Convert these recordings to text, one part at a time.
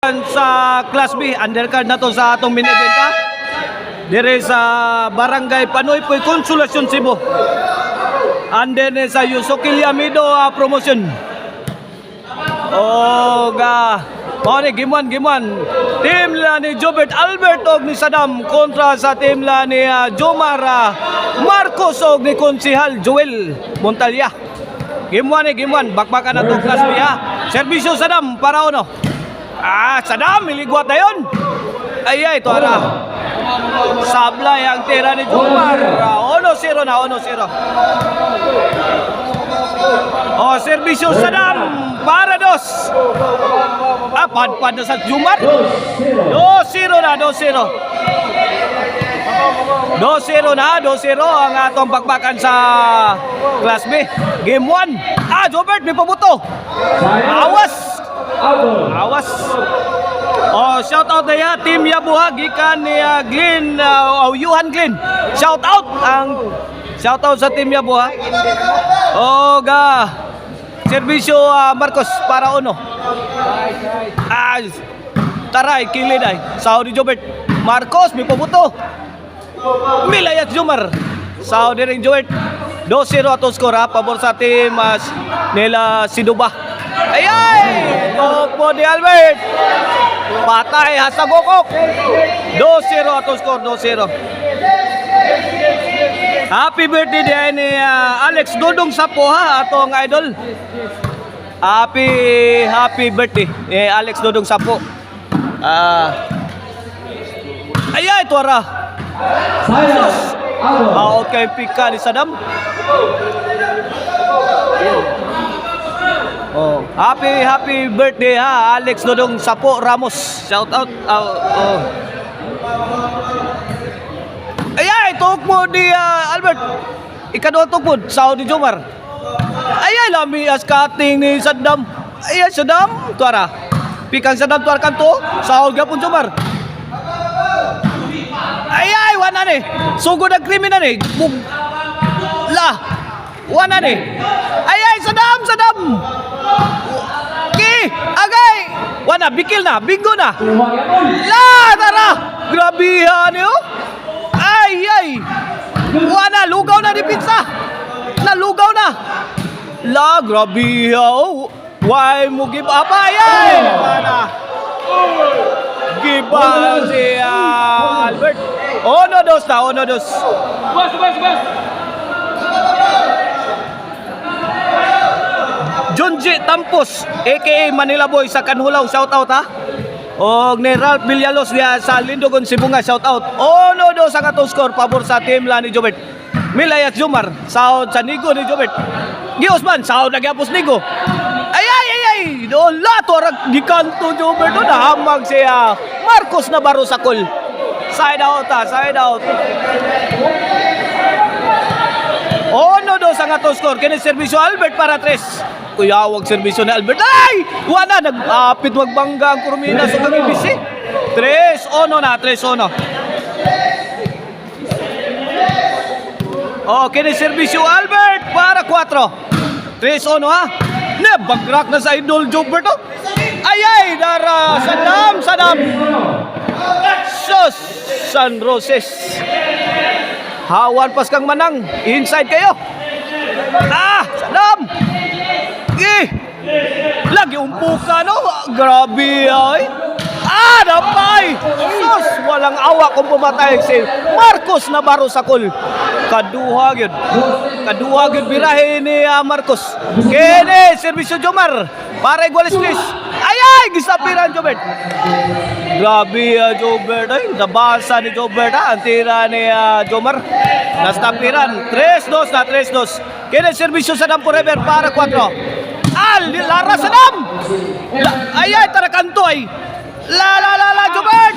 Sa Class B, undercard na to sa atong main event ha. Dire sa Barangay Panoypoy, Consolacion, Cebu. And then sa Yusuke Yamido promotion. Game 1. Team la ni Jobert Albert og ni Saddam kontra sa team la ni Jomar Marcos og ni Konsihal Joel Montalya. Game 1. Bakbakan na to Class B ha. Serbisyo Saddam para uno. Saddam, miligwat na yun. Ay, ito ara. Sablay ang tira ni Jomar. 1-0 na, 1-0. Serbisyo Saddam para dos. Padpad na sa Jomar. 2-0 na, 2-0. 2-0 ang atong bakbakan sa Class B. Game 1. Jobert, may pabuto. Awas. Shout out na ya Team Yabuha gikan ni Glenn Yuhan Glenn. Shout out sa Team Yabuha. Serbisyo Marcos para uno. Taray kilid ay. Saudi Jobert. Marcos may pabuto. Milayat Jomar. Saudi ring Jobert. 2-0 ato skor pabor sa team nila Siduba. Gokpo ni Albert. Patay hasta Gokok. 2-0 ato skor, 2-0. Happy birthday din ni Alex Dodong Sapo atong idol. Happy birthday Alex Dodong Sapo. Ito ara. Okay, pika ni Saddam. Happy birthday Alex Dodong Sapo Ramos. Shout out. Tuk mo di Albert. Ikadua tuk mo Saudi Jomar. Lami as cutting ni Saddam. Saddam tuara. Pikang Saddam tuara kanto. Saudi gapon Jomar. Wana ni. Sugod ang kriminal ni. Wana ni. Saddam. Agay. Wana bikil na, bingo na. Tara. Grabihan niyo. Wana lugaw na ni pizza. Nalugaw na. Grabihan. Why mo give up? Wana. Give up si Albert. 1-2 na. Bas. Junji Tampos aka Manila Boy sa Kanhulaw, shout out og ni Ralph Villalos diya sa Lindogon, Sibunga, shout out. 1-2 ang atong score pabor sa team la ni Jobert. Milayat Jomar sahod sa Nigo ni Jobert. Giosman sahod nagyapos Nigo. Dola to rag gikanto Jobert na hamag siya Marcos Navarro sa kol. Side out. 1-2 ang atong score. Kini serbisyo Albert para 3. Kuyawag serbisyo ni Albert. Wala nag-apit magbangga ang Kurmina sa KBC. 3-1 na, 3-1. Kini serbisyo Albert para 4. 3-1 Nebagrak na sa idol Jobert Dara Saddam. Sus San Roses. Hawan pas kang manang. Inside kayo. Saddam. Lagi umpuka no. Grabe napay. Sus walang awa kung pumatay si Marcos Navarro sa kul. Kaduha gyud birahe ni Marcos. Kene serbisyo Jomar para igualis please. Gisapiran Jobert. Grabe Jobert nabasa ni Jobert ang tira ni Jomar. Nastapiran 3-2 na, 3-2. Kene serbisyo Saddam forever para 4. Lara Saddam. Tara kanto La Jobert.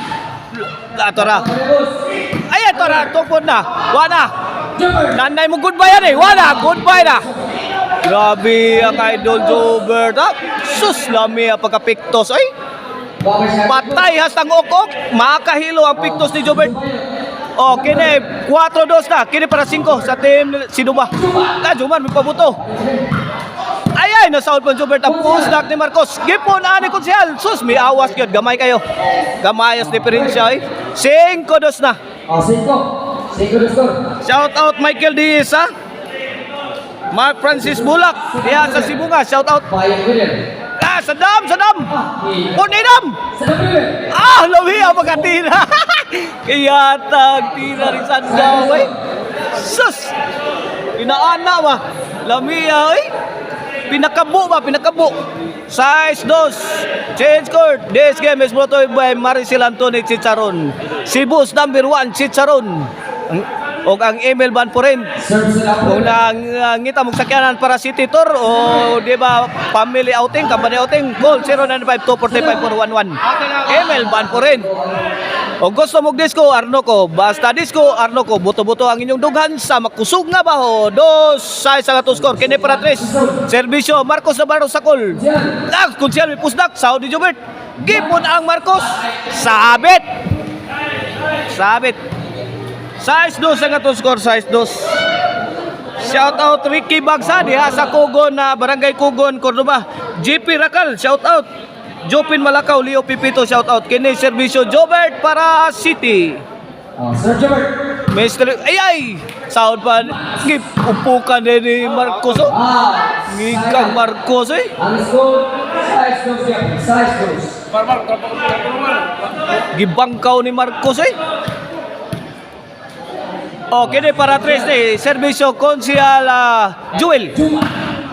Tora. Tupod na. Wana. Nanay mo goodbye Wana, goodbye na. Grabe ang idol Jobert Sus lami ang pagkapiktos patay hastang ok makahilo ang piktos ni Jobert. Kini 4-2 na. Kini para 5 sa team Siduba. Jomar may pabuto. Ay, nasaud po Jobert ang pusdak ni Marcos. Gipon ani konsehal. Sus, may awas gyud, gamay kayo. Gamayos diferensya eh. 5-2 na. 5. 5 na score. Shout out Michael Diaz ha. Mark Francis Bulak. Diya sa Sibunga. Shout out. Bayang Gulen. Sadam. Punidam. Sadam. Lawi ang pagkatira. Kaya tira rin Sandaw eh. Sus. Pinaana ba? Lamia eh. Pinakabo. Size 2. Change court. This game is brought to you by Maricel Anthony Chicharon. Cebu's number 1 Chicharon. O ang Emil Van Puren. Serve sila po. Kung ngita mong sakyanan para City Tour o di ba family outing, company outing, call 0952-45411. Emil Van Puren. O gusto mong disco, Arnoco. Basta disco, Arnoco. Buto-buto ang inyong dughan sa makusog nga baho. 2-6 ang atong score. Kini para 3. Servisyo, Marcos Navarro Sakol. Kung siya may pusdak, Saudi Jobert. Gipon ang Marcos. Sabit. Size 2 ang atong score, size 2. Shout out Ricky Bagsa diha sa Kugon na Barangay Kugon, Cordoba. JP Rakal, shout out. Jopin Malakaw, Leo Pipito, shout out. Kini Servisyo Jobert para City. Sir Jobert. Mr. Ay! Sound pa. Skip. Upukan din ni Marcos. Ngikang Marcos eh. Ang score, size 2 siya. Size 2. Gibangkaw ni Marcos eh. Kini para 3 eh. Servisyo Konsyal Joel.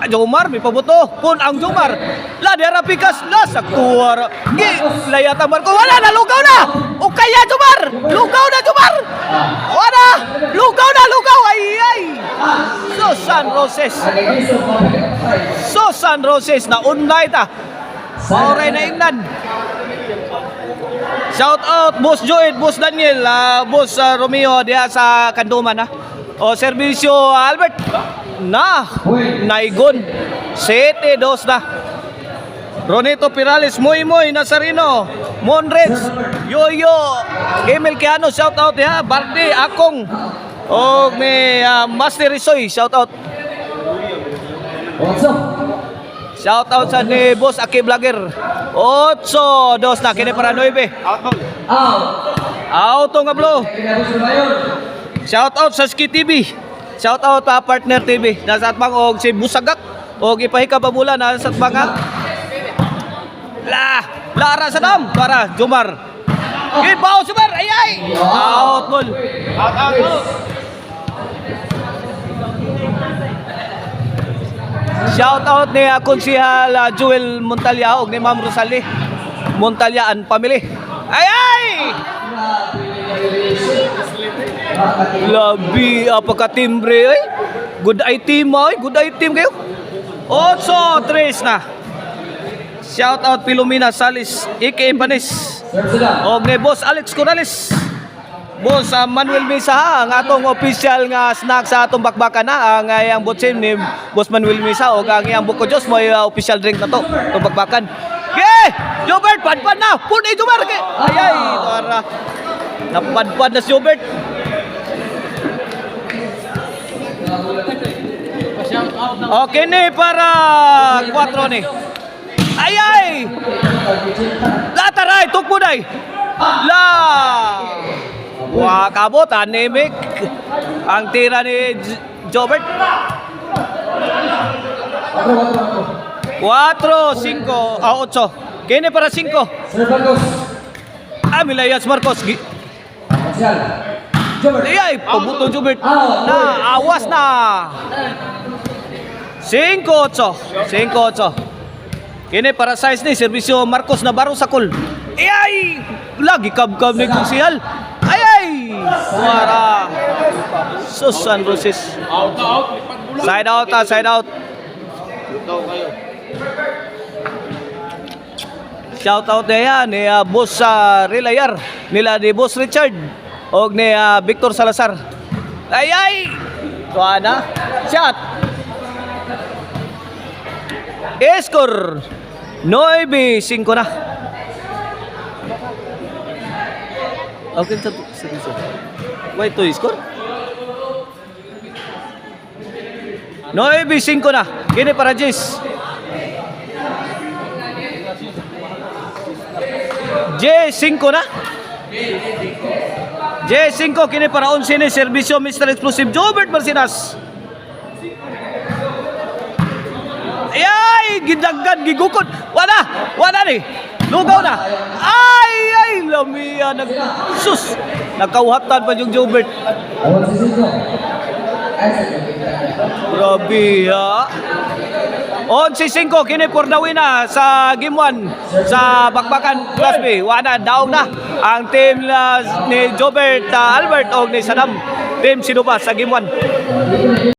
Jomar, may pabuto. Pun ang Jomar. La dera pikas la sa kuwar. Layata Marcos. Wala na, lugaw na. O kaya Jomar. Lugaw na Jomar. Wala. Lugaw na. Ay. San Roses na unlay ta. Oray na ingnan. Shout out Boss Joed, Boss Daniel, Boss Romeo diha sa Kanduman ha. O Servisyo Albert na Naigon 7-2 na. Ronito Pirales, Moy Nazarino, Monreds, Yoyo, Emil Kiano, shout out ha. Bardi Akong o may Master Risoy, shout out. Shout out sa ni Boss Aki Vlogger. 8-2 na kini para 9. Out nga bro. Shout out sa Ski TV. Shout out sa Partner TV. Nasa atbang og si Busagak og ipahika pa mula nasa atbang ha. Lara sa dam para Jomar. Gibaw Jomar. Ay. Out goal. Out. Shout out ni Konsehal Joel Montalya og ni Ma'am Rosalie Montalya and family. Ay! Labi apakatimbre ay. Good item kayo. 8-3 na. Shout out Pilomena Salis aka Panis. Og ni Boss Alex Corrales. Boss Manuel Misa ang atong official nga snack sa atong bakbakan na ang iyang botsim ni Boss Manuel Misa o ang iyang buko Diyos may official drink na to itong bakbakan. Jobert padpad na punay Jomar ay tara napadpad na si Jobert. Okay ni para 4 ni ay lataray tukmo day wah kabot anemic ang tira ni Jobert. 4, 5, 8. Kini para 5. Milayas Marcos. Ay, pabuto Jobert. Na, awas na. 5-8. Kini para size ni Servisyo Marcos Navarro Sakol. Ay, lagi kabkab ni Konsehal. Ay! Para San Roses. Side out. Shout out na yan ni Boss Relayar nila ni Boss Richard og ni Victor Salazar. Ay! Tuwa na. Shot. Score 9-5 na. Okay, servisyo. Wait to score. 9-5 na. Kini para Jis. J5 na. J5 kini para 11 ni serbisyo Mr. Explosive Jobert Marcinas. Ay, gidaggan, gigukod. Wala ni. Lugaw na. Ay, lamia sus. Nakauhatan pa yung Jobert. Awal si Cinco. Grabe ha. 11-5 kini for the win na sa game 1 sa Bakbakan Class B. Wala daog na ang team ni Jobert Albert o ni Saddam. Team Sinuba sa game 1.